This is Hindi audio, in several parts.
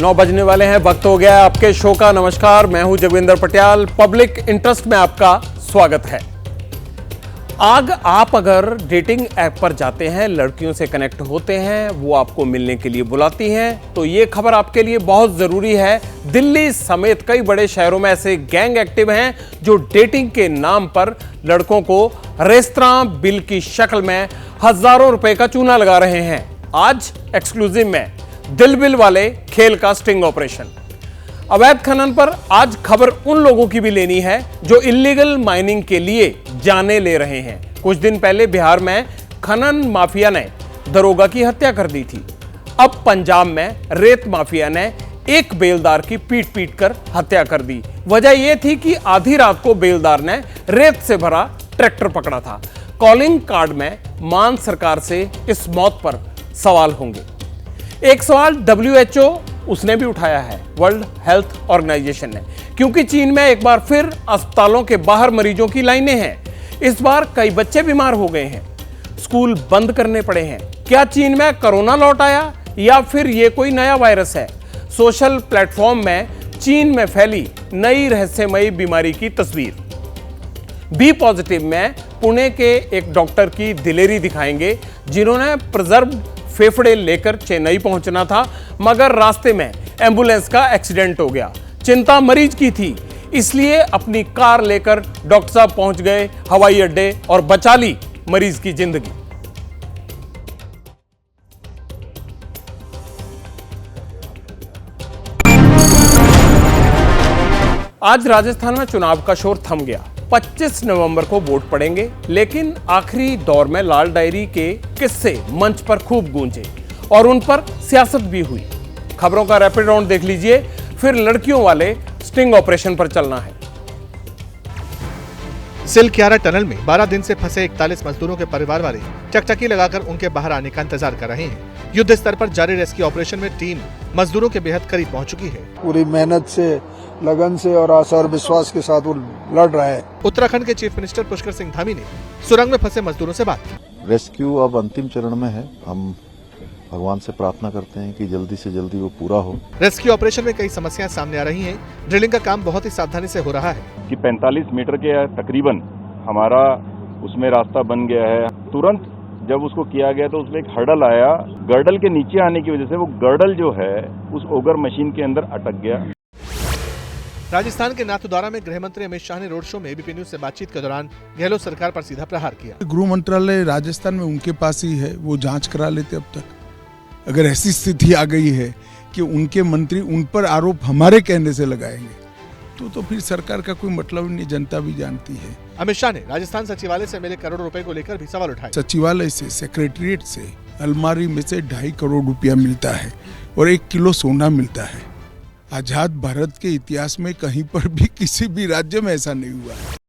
9 बजने वाले हैं, वक्त हो गया है आपके शो का। नमस्कार, मैं हूं जोगेंद्र पटियाल। पब्लिक इंटरेस्ट में आपका स्वागत है। आप अगर डेटिंग ऐप पर जाते हैं, लड़कियों से कनेक्ट होते हैं, वो आपको मिलने के लिए बुलाती हैं, तो ये खबर आपके लिए बहुत जरूरी है। दिल्ली समेत कई बड़े शहरों में ऐसे गैंग एक्टिव हैं जो डेटिंग के नाम पर लड़कों को रेस्तरां बिल की शक्ल में हजारों रुपए का चूना लगा रहे हैं। आज एक्सक्लूसिव में दिल बिल वाले खेल का स्टिंग ऑपरेशन। अवैध खनन पर आज खबर उन लोगों की भी लेनी है जो इल्लीगल माइनिंग के लिए जाने ले रहे हैं। कुछ दिन पहले बिहार में खनन माफिया ने दरोगा की हत्या कर दी थी। अब पंजाब में रेत माफिया ने एक बेलदार की पीट पीट कर हत्या कर दी। वजह यह थी कि आधी रात को बेलदार ने रेत से भरा ट्रैक्टर पकड़ा था। कॉलिंग कार्ड में मान सरकार से इस मौत पर सवाल होंगे। एक सवाल WHO उसने भी उठाया है, वर्ल्ड हेल्थ ऑर्गेनाइजेशन ने, क्योंकि चीन में एक बार फिर अस्पतालों के बाहर मरीजों की लाइनें हैं। इस बार कई बच्चे बीमार हो गए हैं, स्कूल बंद करने पड़े हैं। क्या चीन में कोरोना लौट आया या फिर यह कोई नया वायरस है? सोशल प्लेटफॉर्म में चीन में फैली नई रहस्यमयी बीमारी की तस्वीर। बी पॉजिटिव में पुणे के एक डॉक्टर की दिलेरी दिखाएंगे जिन्होंने प्रिजर्व फेफड़े लेकर चेन्नई पहुंचना था, मगर रास्ते में एम्बुलेंस का एक्सीडेंट हो गया। चिंता मरीज की थी, इसलिए अपनी कार लेकर डॉक्टर साहब पहुंच गए हवाई अड्डे और बचा ली मरीज की जिंदगी। आज राजस्थान में चुनाव का शोर थम गया। 25 नवंबर को वोट पड़ेंगे, लेकिन आखिरी दौर में लाल डायरी के किस्से मंच पर खूब गूंजे और उन पर सियासत भी हुई। खबरों का रैपिड राउंड देख लीजिए, फिर लड़कियों वाले स्टिंग ऑपरेशन पर चलना है। सिलक्यारा टनल में 12 दिन से फंसे 41 मजदूरों के परिवार वाले चकचकी लगाकर उनके बाहर आने का इंतजार कर रहे हैं। युद्ध स्तर पर जारी रेस्क्यू ऑपरेशन में टीम मजदूरों के बेहद करीब पहुंच चुकी है। पूरी मेहनत से, लगन से और आशा और विश्वास के साथ वो लड़ रहे हैं। उत्तराखंड के चीफ मिनिस्टर पुष्कर सिंह धामी ने सुरंग में फंसे मजदूरों से बात की। रेस्क्यू अब अंतिम चरण में है। हम भगवान से प्रार्थना करते हैं कि जल्दी से जल्दी वो पूरा हो। रेस्क्यू ऑपरेशन में कई समस्याएं सामने आ रही हैं। ड्रिलिंग का काम बहुत ही सावधानी से हो रहा है कि 45 मीटर के तकरीबन हमारा उसमें रास्ता बन गया है। तुरंत जब उसको किया गया तो उसमें एक हर्डल आया। गर्डल के नीचे आने की वजह से वो गर्डल जो है उस ओगर मशीन के अंदर अटक गया। राजस्थान के नाथद्वारा में गृह मंत्री अमित शाह ने रोड शो में एबीपी न्यूज से बातचीत के दौरान गहलोत सरकार पर सीधा प्रहार किया। गृह मंत्रालय राजस्थान में उनके पास ही है, वो जांच करा लेते। अब तक अगर ऐसी स्थिति आ गई है कि उनके मंत्री उन पर आरोप हमारे कहने से लगाएंगे तो फिर सरकार का कोई मतलब नहीं, जनता भी जानती है। अमित शाह ने राजस्थान सचिवालय से मिले करोड़ों रुपए को लेकर भी सवाल उठाए। सचिवालय से, सेक्रेटरिएट से अलमारी में से 2.5 करोड़ रुपया मिलता है और 1 किलो सोना मिलता है। आजाद भारत के इतिहास में कहीं पर भी किसी भी राज्य में ऐसा नहीं हुआ है।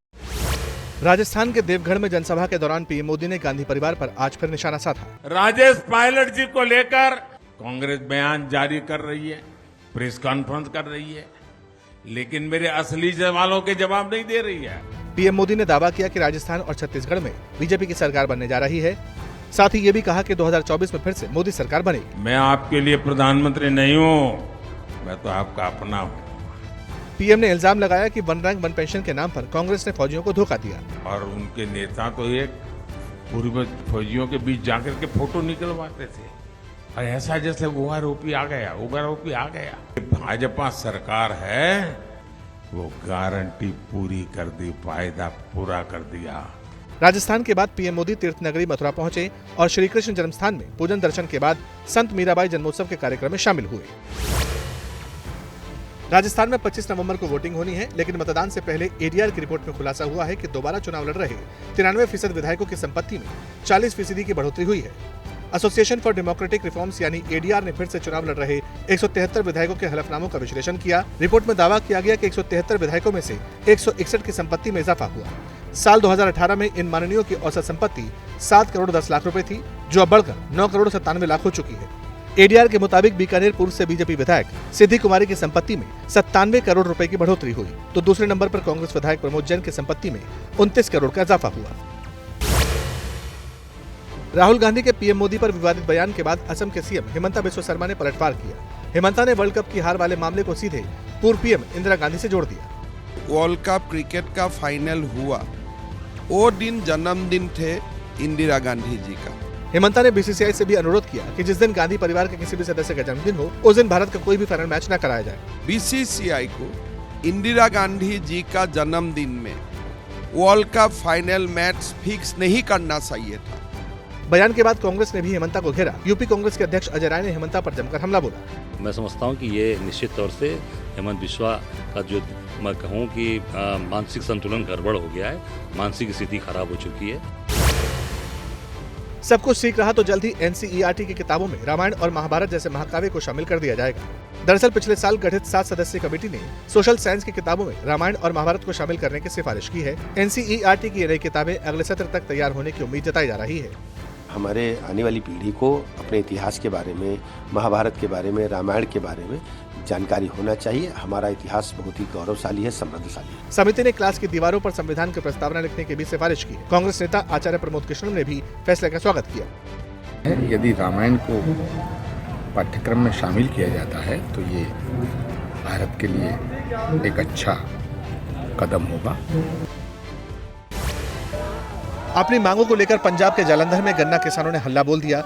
राजस्थान के देवगढ़ में जनसभा के दौरान पीएम मोदी ने गांधी परिवार पर आज फिर निशाना साधा। राजेश पायलट जी को लेकर कांग्रेस बयान जारी कर रही है, प्रेस कॉन्फ्रेंस कर रही है, लेकिन मेरे असली सवालों के जवाब नहीं दे रही है। पीएम मोदी ने दावा किया कि राजस्थान और छत्तीसगढ़ में बीजेपी की सरकार बनने जा रही है। साथ ही ये भी कहा कि 2024 में फिर से मोदी सरकार बनेगी। मैं आपके लिए प्रधानमंत्री नहीं हूँ, मैं तो आपका अपना हूँ। पीएम ने इल्जाम लगाया कि वन रैंक वन पेंशन के नाम पर कांग्रेस ने फौजियों को धोखा दिया और उनके नेता तो एक पूर्व फौजियों के बीच जाकर के फोटो निकलवाते थे और ऐसा जैसे उगारोपी आ गया। भाजपा सरकार है, वो गारंटी पूरी कर दी, वायदा पूरा कर दिया। राजस्थान के बाद पीएम मोदी तीर्थ नगरी मथुरा पहुंचे और श्री कृष्ण जन्मस्थान में पूजन दर्शन के बाद संत मीराबाई जन्मोत्सव के कार्यक्रम में शामिल हुए। राजस्थान में 25 नवंबर को वोटिंग होनी है, लेकिन मतदान से पहले एडीआर की रिपोर्ट में खुलासा हुआ है कि दोबारा चुनाव लड़ रहे 93% विधायकों की संपत्ति में 40% की बढ़ोतरी हुई है। एसोसिएशन फॉर डेमोक्रेटिक रिफॉर्म्स यानी एडीआर ने फिर से चुनाव लड़ रहे 173 विधायकों के हलफनामों का विश्लेषण किया। रिपोर्ट में दावा किया गया कि 173 विधायकों में से 161 की संपत्ति में इजाफा हुआ। साल 2018 में इन माननीयों की औसत संपत्ति 7 करोड़ 10 लाख रुपए थी, जो अब बढ़कर 9 करोड़ 97 लाख हो चुकी है। एडीआर के मुताबिक बीकानेर पूर्व से बीजेपी विधायक सिद्धि कुमारी की संपत्ति में 97 करोड़ रुपए की बढ़ोतरी हुई, तो दूसरे नंबर पर कांग्रेस विधायक प्रमोद जैन की संपत्ति में 29 करोड़ का इजाफा हुआ। राहुल गांधी के पीएम मोदी पर विवादित बयान के बाद असम के सीएम हिमंता बिस्वा शर्मा ने पलटवार किया। हेमंता ने वर्ल्ड कप की हार वाले मामले को सीधे पूर्व पीएम इंदिरा गांधी से जोड़ दिया। वर्ल्ड कप क्रिकेट का फाइनल हुआ, वो दिन जन्मदिन थे इंदिरा गांधी जी का। हेमंता ने बीसीसीआई से भी अनुरोध किया कि जिस दिन गांधी परिवार के किसी भी सदस्य का जन्मदिन हो, उस दिन भारत का कोई भी फाइनल मैच न कराया जाए। बीसीसीआई को इंदिरा गांधी जी का जन्मदिन में world cup final match fix नहीं करना चाहिए था। बयान के बाद कांग्रेस ने भी हेमंता को घेरा। यूपी कांग्रेस के अध्यक्ष अजय राय ने हेमंता पर जमकर हमला बोला। मैं समझता हूं कि ये निश्चित तौर से हेमंत बिस्वा का जो मैं कहूं कि मानसिक संतुलन गड़बड़ हो गया है, मानसिक स्थिति खराब हो चुकी है। सब कुछ ठीक रहा तो जल्द ही एनसीईआरटी की किताबों में रामायण और महाभारत जैसे महाकाव्य को शामिल कर दिया जाएगा। दरअसल पिछले साल गठित 7 सदस्यीय कमेटी ने सोशल साइंस की किताबों में रामायण और महाभारत को शामिल करने की सिफारिश की है। एनसीईआरटी की ये नई किताबें अगले सत्र तक तैयार होने की उम्मीद जताई जा रही है। हमारे आने वाली पीढ़ी को अपने इतिहास के बारे में, महाभारत के बारे में, रामायण के बारे में जानकारी होना चाहिए। हमारा इतिहास बहुत ही गौरवशाली है, समृद्धशाली है। समिति ने क्लास की दीवारों पर संविधान की प्रस्तावना लिखने की भी सिफारिश की। कांग्रेस नेता आचार्य प्रमोद कृष्ण ने भी फैसले का स्वागत किया। यदि रामायण को पाठ्यक्रम में शामिल किया जाता है तो ये भारत के लिए एक अच्छा कदम होगा। अपनी मांगों को लेकर पंजाब के जालंधर में गन्ना किसानों ने हल्ला बोल दिया।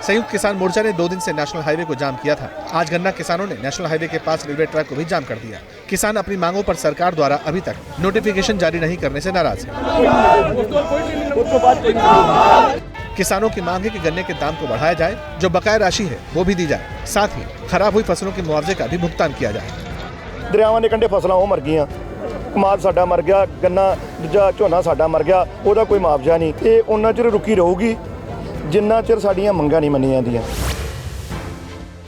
संयुक्त किसान मोर्चा ने 2 दिन से नेशनल हाईवे को जाम किया था। आज गन्ना किसानों ने नेशनल हाईवे के पास रेलवे ट्रैक को भी जाम कर दिया। किसान अपनी मांगों पर सरकार द्वारा अभी तक नोटिफिकेशन जारी नहीं करने से नाराज हैं। किसानों की मांग है कि गन्ने के दाम को बढ़ाया जाए, जो बकाया राशि है वो भी दी जाए, साथ ही खराब हुई फसलों के मुआवजे का भी भुगतान किया जाए। दरियावां दे कंढे फसलां वो मर गईयां, कमाद साडा मर गया, गन्ना दूजा झोना साडा मर गया, ਉਹਦਾ ਕੋਈ ਮੁਆਵਜ਼ਾ ਨਹੀਂ। ਇਹ ਉਹਨਾਂ ਚਿਰ ਰੁਕੀ ਰਹੂਗੀ जिन्ना चिर साडियां मंगां नहीं मनी जांदियां।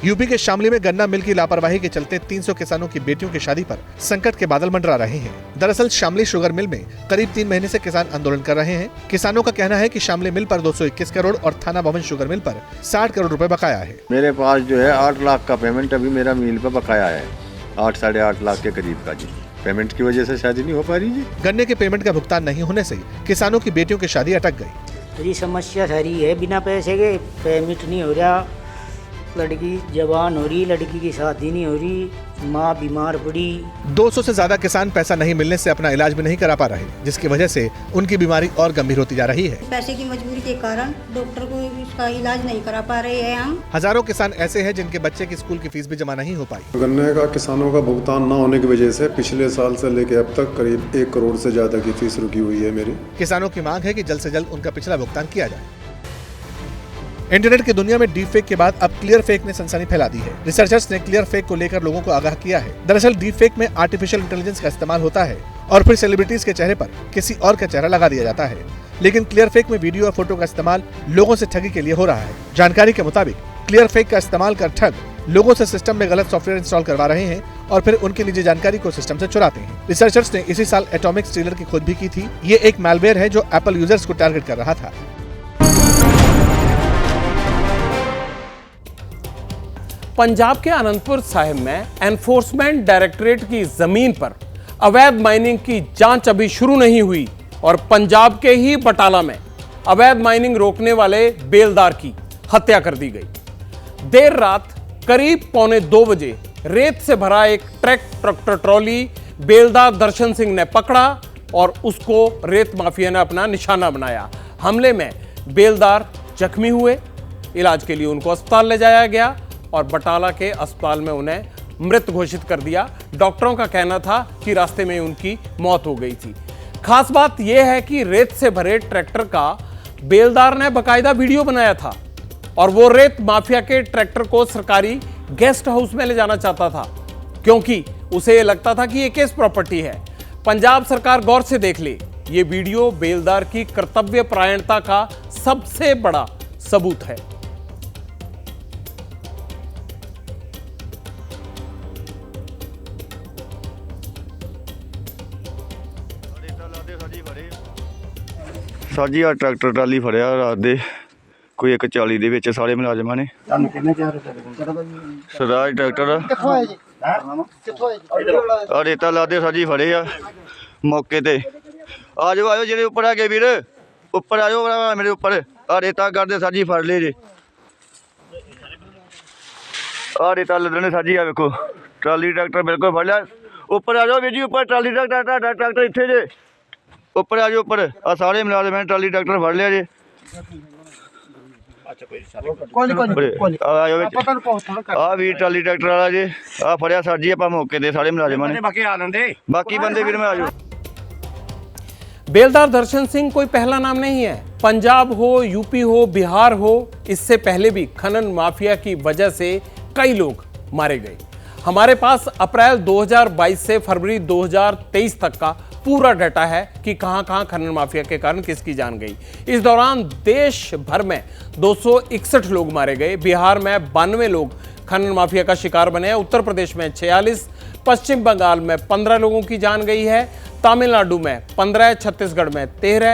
यूपी के शामली में गन्ना मिल की लापरवाही के चलते 300 किसानों की बेटियों की शादी पर संकट के बादल मंडरा रहे हैं। दरअसल शामली शुगर मिल में करीब 3 महीने से किसान आंदोलन कर रहे हैं। किसानों का कहना है कि शामली मिल पर 221 करोड़ और थाना भवन शुगर मिल पर 60 करोड़ रुपए बकाया है। मेरे पास जो है 8 लाख का पेमेंट अभी मेरा मिल पर बकाया है, 8 साढ़े 8 लाख के करीब का जी। पेमेंट की वजह से शादी नहीं हो पा रही जी। गन्ने के पेमेंट का भुगतान नहीं होने से किसानों की बेटियों की शादी अटक गई। मेरी समस्या सारी है, बिना पैसे के पेमेंट नहीं हो रहा, लड़की जवान हो रही, लड़की की शादी नहीं हो रही, माँ बीमार पड़ी। 200 से ज्यादा किसान पैसा नहीं मिलने से अपना इलाज भी नहीं करा पा रहे, जिसकी वजह से उनकी बीमारी और गंभीर होती जा रही है। पैसे की मजबूरी के कारण डॉक्टर को इसका इलाज नहीं करा पा रहे हैं हम। हजारों किसान ऐसे हैं जिनके बच्चे की स्कूल की फीस भी जमा नहीं हो पाई। गन्ने का किसानों का भुगतान न होने की वजह से पिछले साल से लेकर अब तक करीब 1 करोड़ से ज्यादा की फीस रुकी हुई है मेरी। किसानों की मांग है कि जल्द से जल्द उनका पिछला भुगतान किया जाए। इंटरनेट की दुनिया में डीप फेक के बाद अब क्लियर फेक ने सनसनी फैला दी है। रिसर्चर्स ने क्लियर फेक को लेकर लोगों को आगाह किया है। दरअसल डीप फेक में आर्टिफिशियल इंटेलिजेंस का इस्तेमाल होता है और फिर सेलिब्रिटीज के चेहरे पर किसी और का चेहरा लगा दिया जाता है। लेकिन क्लियर फेक में वीडियो और फोटो का इस्तेमाल लोगों से ठगी के लिए हो रहा है। जानकारी के मुताबिक क्लियर फेक का इस्तेमाल कर ठग लोगों से सिस्टम में गलत सॉफ्टवेयर इंस्टॉल करवा रहे हैं और फिर उनकी निजी जानकारी को सिस्टम से चुराते हैं। रिसर्चर्स ने इसी साल एटॉमिक स्टीलर की खोज भी की थी। ये एक मैलवेयर है जो एप्पल यूजर्स को टारगेट कर रहा था। पंजाब के अनंतपुर साहिब में एनफोर्समेंट डायरेक्टरेट की जमीन पर अवैध माइनिंग की जांच अभी शुरू नहीं हुई और पंजाब के ही बटाला में अवैध माइनिंग रोकने वाले बेलदार की हत्या कर दी गई। देर रात करीब 1:45 बजे रेत से भरा एक ट्रैक्टर ट्रॉली बेलदार दर्शन सिंह ने पकड़ा और उसको रेत माफिया ने अपना निशाना बनाया। हमले में बेलदार जख्मी हुए, इलाज के लिए उनको अस्पताल ले जाया गया और बटाला के अस्पताल में उन्हें मृत घोषित कर दिया। डॉक्टरों का कहना था कि रास्ते में उनकी मौत हो गई थी। खास बात यह है कि रेत से भरे ट्रैक्टर का बेलदार ने बकायदा वीडियो बनाया था और वो रेत माफिया के ट्रैक्टर को सरकारी गेस्ट हाउस में ले जाना चाहता था, क्योंकि उसे ये लगता था कि ये केस प्रॉपर्टी है। पंजाब सरकार गौर से देख ले, ये वीडियो बेलदार की कर्तव्य परायणता का सबसे बड़ा सबूत है। ਸਾਜੀ ਆ ਟਰੈਕਟਰ ਟਰਾਲੀ ਫੜਿਆ ਰਾਤ ਦੇ ਕੋਈ 1:40 ਦੇ ਵਿੱਚ ਸਾਰੇ ਮੁਲਾਜ਼ਮਾਂ ਨੇ। ਤੁਹਾਨੂੰ ਕਿੰਨੇ ਚਿਰ ਪਤਾ ਸਰਾਜ ਟਰੈਕਟਰ ਕਿੱਥੋਂ ਆਏ ਜੀ? ਕਿੱਥੋਂ ਆਏ ਜੀ? ਆ ਰੇਤਾ ਲਾਦੇ ਸਾਜੀ ਫੜੇ ਆ ਮੌਕੇ ਤੇ। ਆ ਜਾਓ ਆਇਓ ਜਿਹੜੇ ਉੱਪਰ ਆ ਗਏ ਵੀਰ, ਉੱਪਰ ਆਇਓ ਮੇਰੇ ਉੱਪਰ। ਆ ਰੇਤਾ ਕਰਦੇ ਸਾਜੀ ਫੜ ਲਏ ਜੇ। ਆ ਰੇਤਾ ਲੱਦਣੇ ਸਾਜੀ ਆ ਵੇਖੋ ਟਰਾਲੀ ਟਰੈਕਟਰ ਬਿਲਕੁਲ ਫੜ ਲਿਆ ਉੱਪਰ ਆ ਜਾਓ ਵੀਰ ਜੀ ਉੱਪਰ ਟਰਾਲੀ ਟਰੈਕਟਰ ਇੱਥੇ ਜੇ ਉੱਪਰ ਆ ਜਾਓ ਉੱਪਰ ਆ ਸਾਰੇ ਮੁਲਾਜ਼ਮ ਨੇ ਟਰਾਲੀ ਟਰੈਕਟਰ ਫੜ ਲਿਆ ਜੇ ਆ ਵੀ ਟਰਾਲੀ ਟਰੈਕਟਰ ਵਾਲਾ ਜੇ ਆ ਫੜਿਆ ਸਰ ਜੀ ਆਪਾਂ ਮੌਕੇ ਤੇ ਸਾਰੇ ਮੁਲਾਜ਼ਮਾਂ ਨੇ ਬਾਕੀ ਆ ਲੈਂਦੇ ਬਾਕੀ ਬੰਦੇ ਵੀਰ ਮੈਂ ਆ ਜਾਓ। बेलदार दर्शन सिंह कोई पहला नाम नहीं है। पंजाब हो, यूपी हो, बिहार हो, इससे पहले भी खनन माफिया की वजह से कई लोग मारे गए। हमारे पास अप्रैल 2022 से फरवरी 2023 तक का पूरा डाटा है कि कहां-कहां खनन माफिया के कारण किसकी जान गई। इस दौरान देश भर में 261 लोग मारे गए। बिहार में 92 लोग खनन माफिया का शिकार बने। उत्तर प्रदेश में 46, पश्चिम बंगाल में 15 लोगों की जान गई है, तमिलनाडु में 15, छत्तीसगढ़ में 13,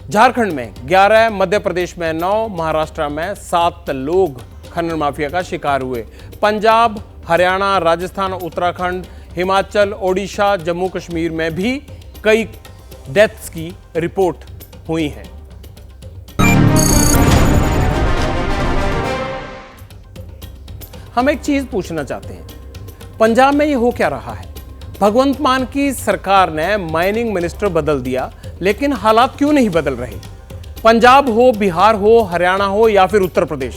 झारखंड में 11, मध्य प्रदेश में 9, महाराष्ट्र में 7 लोग खनन माफिया का शिकार हुए। पंजाब, हरियाणा, राजस्थान, उत्तराखंड, हिमाचल, ओडिशा, जम्मू कश्मीर में भी कई डेथ्स की रिपोर्ट हुई है। हम एक चीज पूछना चाहते हैं, पंजाब में ये हो क्या रहा है? भगवंत मान की सरकार ने माइनिंग मिनिस्टर बदल दिया, लेकिन हालात क्यों नहीं बदल रहे? पंजाब हो, बिहार हो, हरियाणा हो या फिर उत्तर प्रदेश,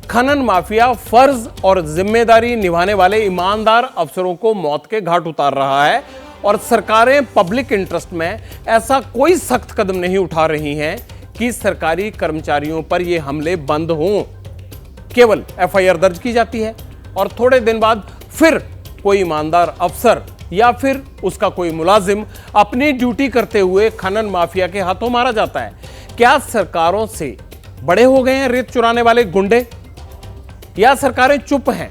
खनन माफिया फर्ज और जिम्मेदारी निभाने वाले ईमानदार अफसरों को मौत के घाट उतार रहा है और सरकारें पब्लिक इंटरेस्ट में ऐसा कोई सख्त कदम नहीं उठा रही हैं कि सरकारी कर्मचारियों पर ये हमले बंद हों। केवल एफआईआर दर्ज की जाती है और थोड़े दिन बाद फिर कोई ईमानदार अफसर या फिर उसका कोई मुलाजिम अपनी ड्यूटी करते हुए खनन माफिया के हाथों मारा जाता है। क्या सरकारों से बड़े हो गए हैं रेत चुराने वाले गुंडे, या सरकारें चुप हैं?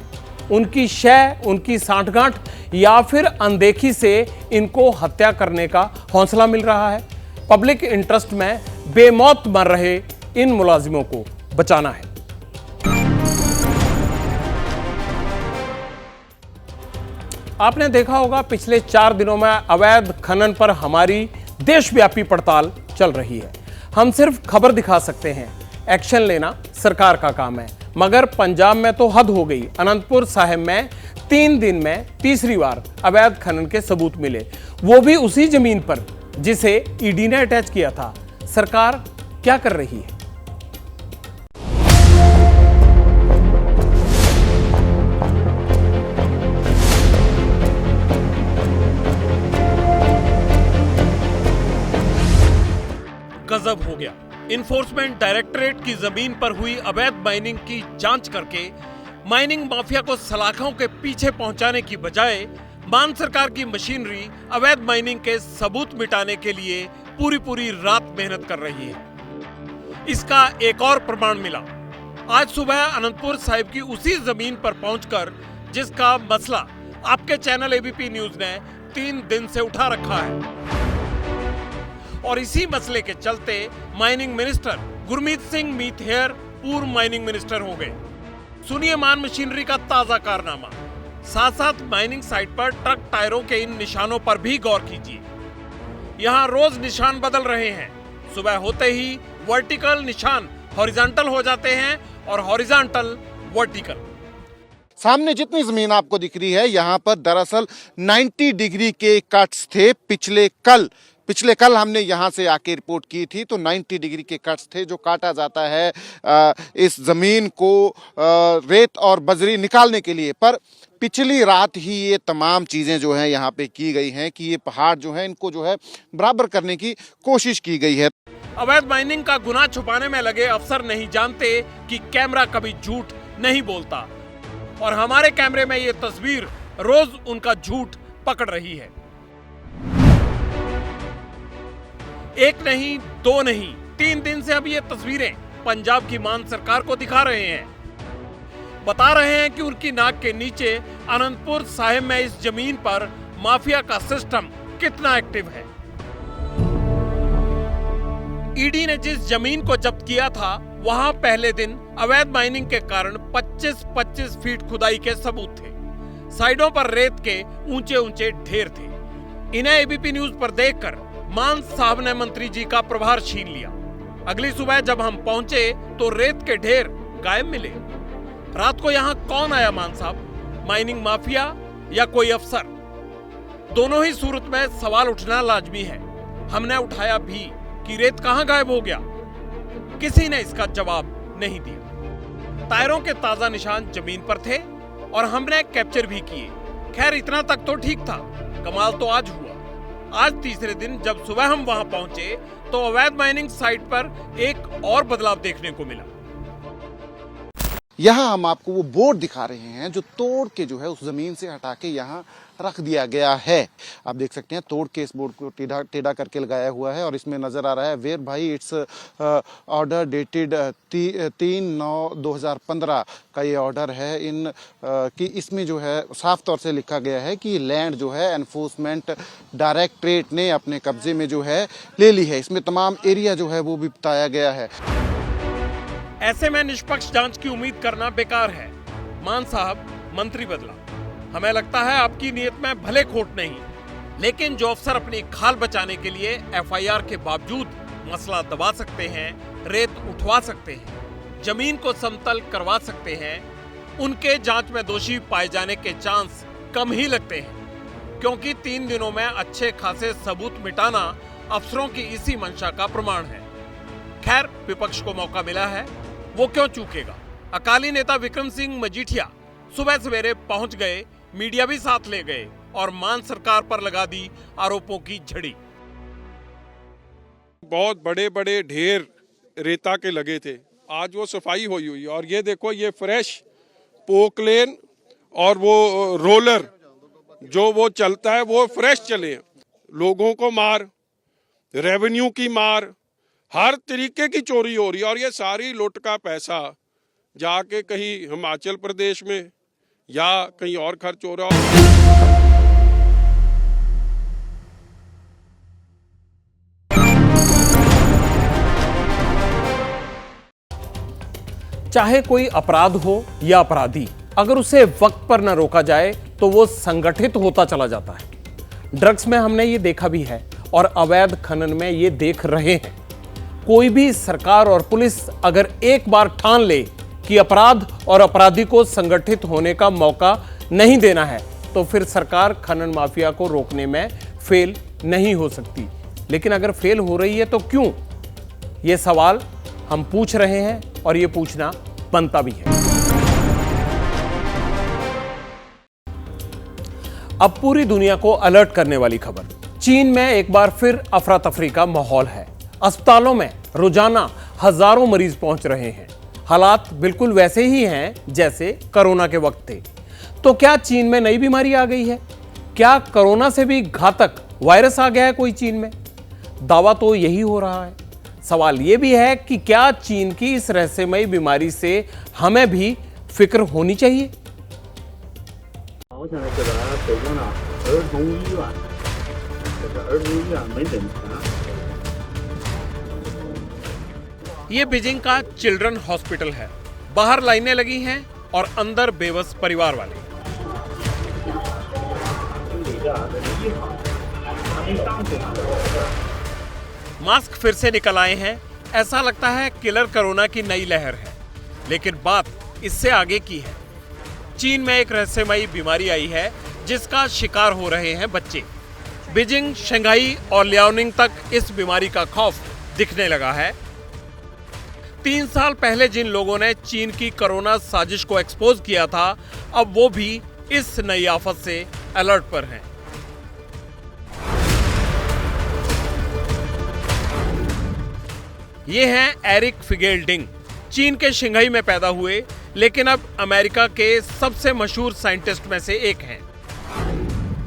उनकी शय, उनकी सांठगांठ या फिर अनदेखी से इनको हत्या करने का हौसला मिल रहा है? पब्लिक इंटरेस्ट में बेमौत मर रहे इन मुलाजिमों को बचाना है। आपने देखा होगा पिछले 4 दिनों में अवैध खनन पर हमारी देशव्यापी पड़ताल चल रही है। हम सिर्फ खबर दिखा सकते हैं, एक्शन लेना सरकार का काम है। मगर पंजाब में तो हद हो गई। अनंतपुर साहिब में 3 दिन में तीसरी बार अवैध खनन के सबूत मिले, वो भी उसी जमीन पर जिसे ईडी ने अटैच किया था। सरकार क्या कर रही है? गजब हो गया। इन्फोर्समेंट डायरेक्टरेट की जमीन पर हुई अवैध माइनिंग की जांच करके माइनिंग माफिया को सलाखों के पीछे पहुंचाने की बजाय मान सरकार की मशीनरी अवैध माइनिंग के सबूत मिटाने के लिए पूरी रात मेहनत कर रही है। इसका एक और प्रमाण मिला आज सुबह अनंतपुर साहिब की उसी जमीन पर पहुंचकर, जिसका मसला आपके चैनल एबीपी न्यूज ने 3 दिन से उठा रखा है। और इसी मसले के चलते माइनिंग मिनिस्टर गुरमीत सिंह मीथेर पूर्व माइनिंग मिनिस्टर हो गए। सुनिए मान मशीनरी का ताजा कारनामा। साथ साथ माइनिंग साइट पर ट्रक टायरों के इन निशानों पर भी गौर कीजिए। यहाँ रोज निशान बदल रहे हैं। सुबह होते ही वर्टिकल निशान हॉरिजॉन्टल हो जाते हैं और हॉरिजॉन्टल वर्टिकल। सामने जितनी जमीन आपको दिख रही है, यहाँ पर दरअसल 90 डिग्री के कट्स थे। पिछले कल हमने यहाँ से आके रिपोर्ट की थी, तो 90 डिग्री के कट्स थे जो काटा जाता है इस जमीन को रेत और बजरी निकालने के लिए। पर पिछली रात ही ये तमाम चीज़ें जो हैं यहाँ पे की गई हैं कि ये पहाड़ जो है इनको जो है बराबर करने की कोशिश की गई है। अवैध माइनिंग का गुनाह छुपाने में लगे अफसर नहीं जानते कि कैमरा कभी झूठ नहीं बोलता, और हमारे कैमरे में ये तस्वीर रोज उनका झूठ पकड़ रही है। एक नहीं, 2 नहीं, 3 दिन से अब ये तस्वीरें पंजाब की मान सरकार को दिखा रहे हैं। बता रहे हैं कि उनकी नाक के नीचे अनंतपुर साहिब में इस जमीन पर माफिया का सिस्टम कितना एक्टिव है। ईडी ने जिस जमीन को जब्त किया था, वहां पहले दिन अवैध माइनिंग के कारण 25-25 फीट खुदाई के सबूत थे। साइडों पर रेत के ऊंचे ढेर थे। इन्हें एबीपी न्यूज पर देखकर मान साहब ने मंत्री जी का प्रभार छीन लिया। अगली सुबह जब हम पहुंचे तो रेत के ढेर गायब मिले। रात को यहां कौन आया मान साहब? माइनिंग माफिया या कोई अफसर? दोनों ही सूरत में सवाल उठना लाजमी है। हमने उठाया भी कि रेत कहां गायब हो गया। किसी ने इसका जवाब नहीं दिया। टायरों के ताजा निशान जमीन पर थे और हमने कैप्चर भी किए। खैर इतना तक तो ठीक था। कमाल तो आज हुआ। आज तीसरे दिन जब सुबह हम वहां पहुंचे तो अवैध माइनिंग साइट पर एक और बदलाव देखने को मिला। यहाँ हम आपको वो बोर्ड दिखा रहे हैं जो तोड़ के जो है उस जमीन से हटा के यहाँ रख दिया गया है। आप देख सकते हैं तोड़ के इस बोर्ड को टेढ़ा करके लगाया हुआ है और इसमें नजर आ रहा है वेयर भाई इट्स ऑर्डर डेटेड 3/9/2015 का ये ऑर्डर है। कि इसमें जो है साफ तौर से लिखा गया है कि लैंड जो है एनफोर्समेंट डायरेक्टरेट ने अपने कब्जे में जो है ले ली है। इसमें तमाम एरिया जो है वो भी बताया गया है। ऐसे में निष्पक्ष जांच की उम्मीद करना बेकार है। मान साहब मंत्री बदला, हमें लगता है आपकी नीयत में भले खोट नहीं, लेकिन जो अफसर अपनी खाल बचाने के लिए एफआईआर के बावजूद मसला दबा सकते हैं, रेत उठवा सकते हैं, जमीन को समतल करवा सकते हैं, उनके जांच में दोषी पाए जाने के चांस कम ही लगते हैं, क्योंकि 3 दिनों में अच्छे खासे सबूत मिटाना अफसरों की इसी मंशा का प्रमाण है। खैर विपक्ष को मौका मिला है, वो क्यों चूकेगा। अकाली नेता विक्रम सिंह मजीठिया सुबह सवेरे पहुंच गए, मीडिया भी साथ ले गए और मान सरकार पर लगा दी आरोपों की झड़ी। बहुत बड़े बड़े ढेर रेता के लगे थे, आज वो सफाई हुई और ये देखो ये फ्रेश पोकलेन और वो रोलर जो वो चलता है वो फ्रेश चले। लोगों को मार, रेवेन्यू की मार, हर तरीके की चोरी हो रही है और ये सारी लुट का पैसा जाके कहीं हिमाचल प्रदेश में या कहीं और खर्च हो रहा हो। चाहे कोई अपराध हो या अपराधी, अगर उसे वक्त पर न रोका जाए तो वो संगठित होता चला जाता है। ड्रग्स में हमने ये देखा भी है और अवैध खनन में ये देख रहे हैं। कोई भी सरकार और पुलिस अगर एक बार ठान ले कि अपराध और अपराधी को संगठित होने का मौका नहीं देना है, तो फिर सरकार खनन माफिया को रोकने में फेल नहीं हो सकती। लेकिन अगर फेल हो रही है तो क्यों? ये सवाल हम पूछ रहे हैं और ये पूछना बनता भी है। अब पूरी दुनिया को अलर्ट करने वाली खबर। चीन में एक बार फिर अफरा तफरी का माहौल है। अस्पतालों में रोजाना हजारों मरीज पहुंच रहे हैं। हालात बिल्कुल वैसे ही हैं जैसे कोरोना के वक्त थे। तो क्या चीन में नई बीमारी आ गई है? क्या कोरोना से भी घातक वायरस आ गया है कोई चीन में? दावा तो यही हो रहा है। सवाल यह भी है कि क्या चीन की इस रहस्यमयी बीमारी से हमें भी फिक्र होनी चाहिए? ये बीजिंग का चिल्ड्रन हॉस्पिटल है। बाहर लाइनें लगी हैं और अंदर बेबस परिवार वाले। मास्क फिर से निकल आए हैं। ऐसा लगता है किलर कोरोना की नई लहर है, लेकिन बात इससे आगे की है। चीन में एक रहस्यमयी बीमारी आई है जिसका शिकार हो रहे हैं बच्चे। बीजिंग, शंघाई और लियाओनिंग तक इस बीमारी का खौफ दिखने लगा है। 3 साल पहले जिन लोगों ने चीन की कोरोना साजिश को एक्सपोज किया था, अब वो भी इस नई आफत से अलर्ट पर हैं। ये हैं एरिक फिगेल्डिंग। चीन के शंघाई में पैदा हुए, लेकिन अब अमेरिका के सबसे मशहूर साइंटिस्ट में से एक हैं।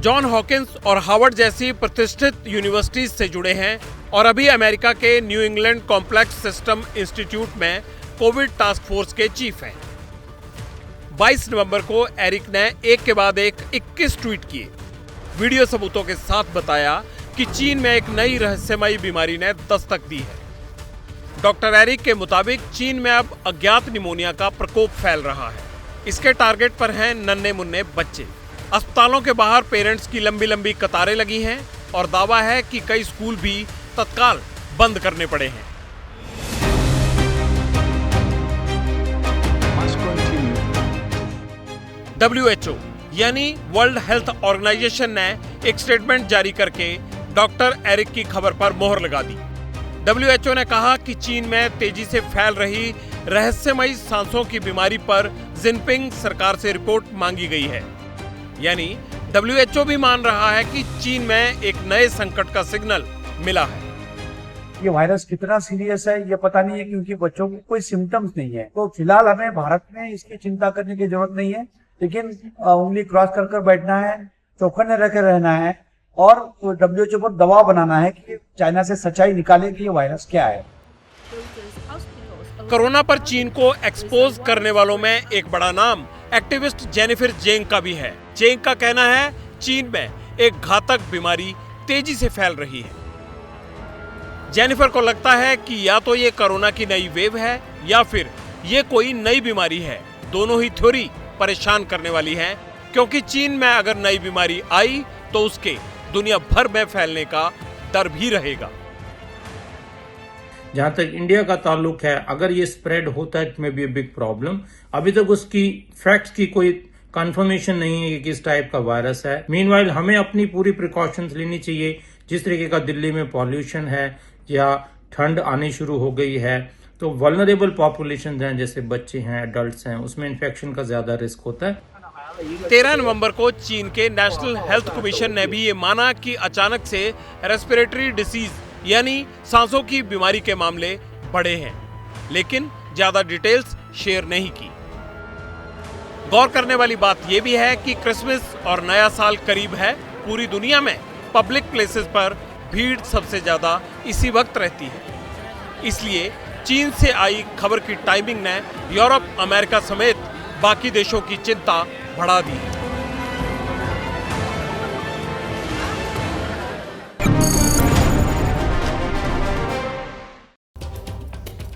जॉन हॉकिंस और हार्वर्ड जैसी प्रतिष्ठित यूनिवर्सिटीज से जुड़े हैं और अभी अमेरिका के new England complex system institute में कोविड टास्क फोर्स के चीफ हैं। 22 नवंबर को एरिक ने एक के बाद एक 21 ट्वीट किए। वीडियो सबूतों के साथ बताया कि चीन में एक नई रहस्यमयी बीमारी ने दस्तक दी है। डॉक्टर एरिक के मुताबिक चीन में अब अज्ञात निमोनिया का प्रकोप फैल रहा है। इसके टारगेट पर हैं नन्हे मुन्ने बच्चे। अस्पतालों के बाहर पेरेंट्स की लंबी लंबी कतारें लगी हैं और दावा है कि कई स्कूल भी तत्काल बंद करने पड़े हैं। WHO यानी वर्ल्ड हेल्थ ऑर्गेनाइजेशन ने एक स्टेटमेंट जारी करके डॉक्टर एरिक की खबर पर मोहर लगा दी। WHO ने कहा कि चीन में तेजी से फैल रही रहस्यमयी सांसों की बीमारी पर जिनपिंग सरकार से रिपोर्ट मांगी गई है। यानी WHO भी मान रहा है कि चीन में एक नए संकट का सिग्नल मिला है। ये वायरस कितना सीरियस है ये पता नहीं है, क्योंकि बच्चों को कोई सिम्टम्स नहीं है। तो फिलहाल हमें भारत में इसकी चिंता करने की जरूरत नहीं है, लेकिन उंगली क्रॉस कर बैठना है, चौकन्ने रह कर रहना है और WHO पर दबाव बनाना है कि चाइना से सच्चाई निकाले कि ये वायरस क्या है। कोरोना पर चीन को एक्सपोज करने वालों में एक बड़ा नाम एक्टिविस्ट जेनिफर जेंग का भी है। जेंग का कहना है चीन में एक घातक बीमारी तेजी से फैल रही है। जेनिफर को लगता है कि या तो ये कोरोना की नई वेव है या फिर ये कोई नई बीमारी है। दोनों ही थ्योरी परेशान करने वाली है, क्योंकि चीन में अगर नई बीमारी आई तो उसके दुनिया भर में फैलने का डर भी रहेगा। जहां तक इंडिया का ताल्लुक है, अगर ये स्प्रेड होता है it may be a big problem. अभी तक उसकी फैक्ट्स की कोई कंफर्मेशन नहीं है कि किस टाइप का वायरस है। मीनवाइल हमें अपनी पूरी प्रिकॉशंस लेनी चाहिए। जिस तरीके का दिल्ली में पॉल्यूशन है या ठंड आनी शुरू हो गई है, तो वल्नरेबल पॉपुलेशन हैं जैसे बच्चे हैं, एडल्ट्स हैं, उसमें इन्फेक्शन का ज्यादा रिस्क होता है। 13 नवंबर को चीन के नेशनल हेल्थ कमीशन ने भी ये माना कि अचानक से रेस्पिरेटरी डिसीज यानी सांसों की बीमारी के मामले बढ़े हैं, लेकिन ज्यादा डिटेल्स शेयर नहीं की। गौर करने वाली बात यह भी है कि क्रिसमस और नया साल करीब है। पूरी दुनिया में पब्लिक प्लेसेस पर भीड़ सबसे ज्यादा इसी वक्त रहती है। इसलिए चीन से आई खबर की टाइमिंग ने यूरोप, अमेरिका समेत बाकी देशों की चिंता बढ़ा दी।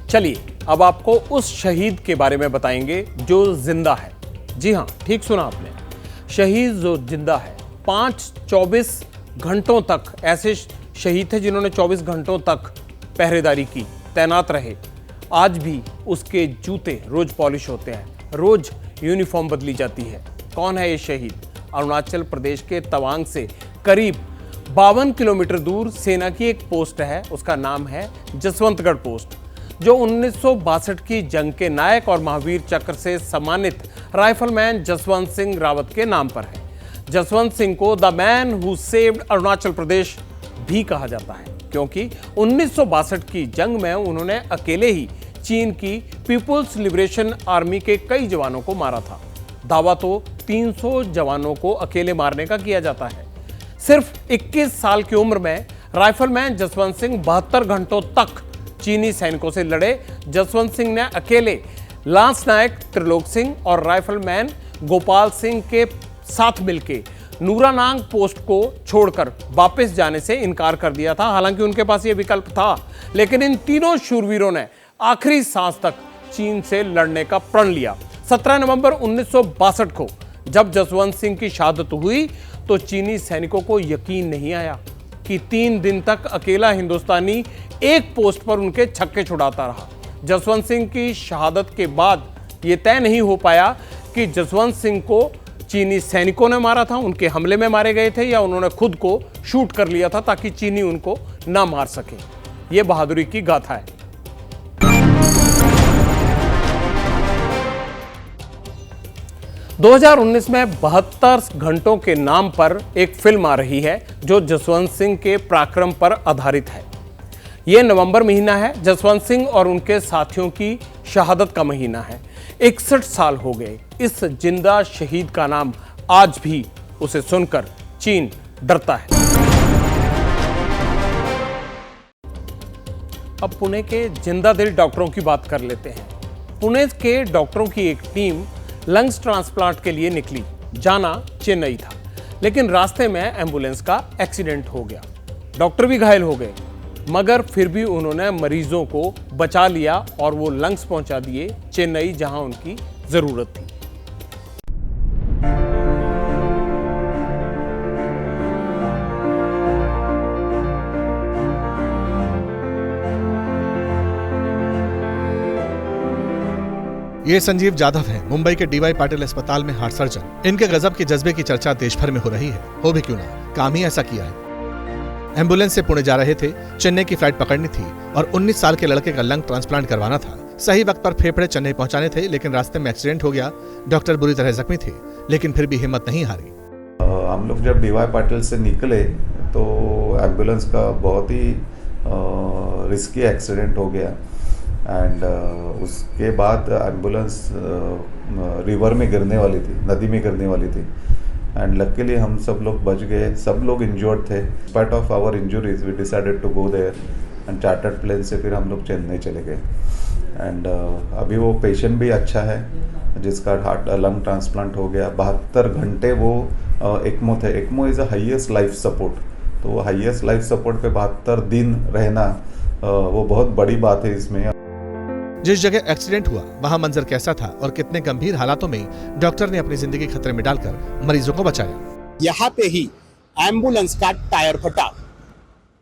चलिए अब आपको उस शहीद के बारे में बताएंगे जो जिंदा है। जी हां, ठीक सुना आपने, शहीद जो जिंदा है। 24 घंटों तक ऐसे शहीद थे जिन्होंने 24 घंटों तक पहरेदारी की, तैनात रहे। आज भी उसके जूते रोज पॉलिश होते हैं, रोज यूनिफॉर्म बदली जाती है। कौन है ये शहीद? अरुणाचल प्रदेश के तवांग से करीब 52 किलोमीटर दूर सेना की एक पोस्ट है, उसका नाम है जसवंतगढ़ पोस्ट, जो 1962 की जंग के नायक और महावीर चक्र से सम्मानित राइफलमैन जसवंत सिंह रावत के नाम पर है। जसवंत सिंह को the man who saved Arunachal Pradesh भी कहा जाता है, क्योंकि 1962 की जंग में उन्होंने अकेले ही चीन की पीपुल्स लिबरेशन आर्मी के कई जवानों को मारा था। दावा तो 300 जवानों को अकेले मारने का किया जाता है। सिर्फ 21 साल की उम्र में राइफलमैन जसवंत सिंह 72 घंटों तक चीनी सैनिकों से लड़े। जसवंत सिंह ने अकेले लांस नायक त्रिलोक सिंह और राइफलमैन गोपाल सिंह के साथ मिलकर नूरानांग पोस्ट को छोड़कर वापस जाने से इनकार कर दिया था। हालांकि उनके पास यह विकल्प था, लेकिन इन तीनों शूरवीरों ने आखिरी सांस तक चीन से लड़ने का प्रण लिया। 17 नवंबर 1962 को जब जसवंत सिंह की शहादत हुई तो चीनी सैनिकों को यकीन नहीं आया कि 3 दिन तक अकेला हिंदुस्तानी एक पोस्ट पर उनके छक्के छुड़ाता रहा। जसवंत सिंह की शहादत के बाद यह तय नहीं हो पाया कि जसवंत सिंह को चीनी सैनिकों ने मारा था, उनके हमले में मारे गए थे, या उन्होंने खुद को शूट कर लिया था ताकि चीनी उनको ना मार सके। यह बहादुरी की गाथा है। – 2019 में 72 घंटों के नाम पर एक फिल्म आ रही है जो जसवंत सिंह के पराक्रम पर आधारित है। यह नवंबर महीना है, जसवंत सिंह और उनके साथियों की शहादत का महीना है। 61 साल हो गए। इस जिंदा शहीद का नाम आज भी उसे सुनकर चीन डरता है। अब पुणे के जिंदा दिल डॉक्टरों की बात कर लेते हैं। पुणे के डॉक्टरों की एक टीम लंग्स ट्रांसप्लांट के लिए निकली। जाना चेन्नई था, लेकिन रास्ते में एम्बुलेंस का एक्सीडेंट हो गया। डॉक्टर भी घायल हो गए, मगर फिर भी उन्होंने मरीजों को बचा लिया और वो लंग्स पहुंचा दिए चेन्नई, जहां उनकी जरूरत थी। ये संजीव जाधव हैं, मुंबई के डीवाई पाटिल अस्पताल में हार्ट सर्जन। इनके गजब के जज्बे की चर्चा देश भर में हो रही है। हो भी क्यों ना, काम ही ऐसा किया है। एम्बुलेंस से पुणे जा रहे थे, चेन्नई की फ्लाइट पकड़नी थी और 19 साल के लड़के का लंग ट्रांसप्लांट करवाना था। सही वक्त पर फेफड़े चेन्नई पहुंचाने थे, लेकिन रास्ते में एक्सीडेंट हो गया। डॉक्टर बुरी तरह जख्मी थे, लेकिन फिर भी हिम्मत नहीं हारी। हम लोग जब डीवाई पाटिल से निकले तो एम्बुलेंस का बहुत ही रिस्की एक्सीडेंट हो गया एंड उसके बाद एम्बुलेंस रिवर में गिरने वाली थी, नदी में गिरने वाली थी एंड लकीली हम सब लोग बच गए। सब लोग इंजर्ड थे। Spite of our injuries we decided to go there and chartered plane से फिर हम लोग चेन्नई चले गए एंड अभी वो पेशेंट भी अच्छा है जिसका हार्ट लंग ट्रांसप्लांट हो गया। 72 घंटे वो एक्मो थे। ECMO is a highest life support, तो वो हाईएस्ट लाइफ सपोर्ट पे 72 दिन रहना वो बहुत बड़ी बात है इसमें। जिस जगह एक्सीडेंट हुआ वहां मंजर कैसा था और कितने गंभीर हालातों में डॉक्टर ने अपनी जिंदगी खतरे में डालकर मरीजों को बचाया। यहाँ पे ही एम्बुलेंस का टायर फटा,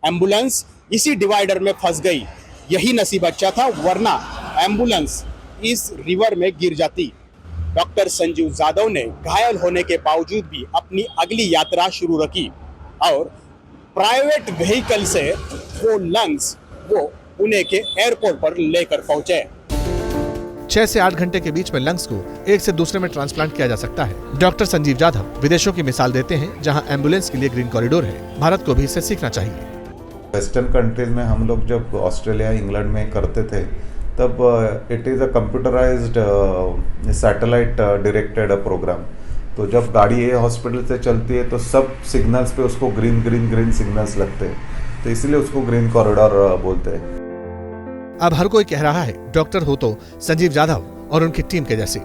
एम्बुलेंस इसी डिवाइडर में फंस गई। यही नसीब अच्छा था, वरना एम्बुलेंस इस रिवर में गिर जाती। डॉक्टर संजीव जाधव ने घायल होने के बावजूद भी अपनी अगली यात्रा शुरू रखी और प्राइवेट व्हीकल से वो लंग्स वो पुणे के एयरपोर्ट पर लेकर पहुंचे। 6 से 8 घंटे के बीच में लंग्स को एक से दूसरे में ट्रांसप्लांट किया जा सकता है। डॉक्टर संजीव जाधव विदेशों की मिसाल देते हैं, जहां एम्बुलेंस के लिए ग्रीन कॉरिडोर है। भारत को भी इससे सीखना चाहिए। वेस्टर्न कंट्रीज में हम लोग जब ऑस्ट्रेलिया इंग्लैंड में करते थे तब it is a computerised satellite directed program. तो जब गाड़ी ए हॉस्पिटल से चलती है तो सब सिग्नल्स पे उसको ग्रीन ग्रीन ग्रीन सिग्नल्स लगते हैं, तो इसलिए उसको ग्रीन कॉरिडोर बोलते हैं। अब हर कोई कह रहा है डॉक्टर हो तो संजीव जाधव और उनकी टीम के जैसे।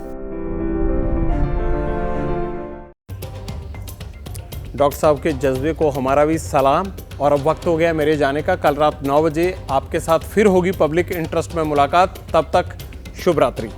डॉक्टर साहब के जज्बे को हमारा भी सलाम। और अब वक्त हो गया मेरे जाने का। कल रात 9 बजे आपके साथ फिर होगी पब्लिक इंटरेस्ट में मुलाकात। तब तक शुभ रात्रि।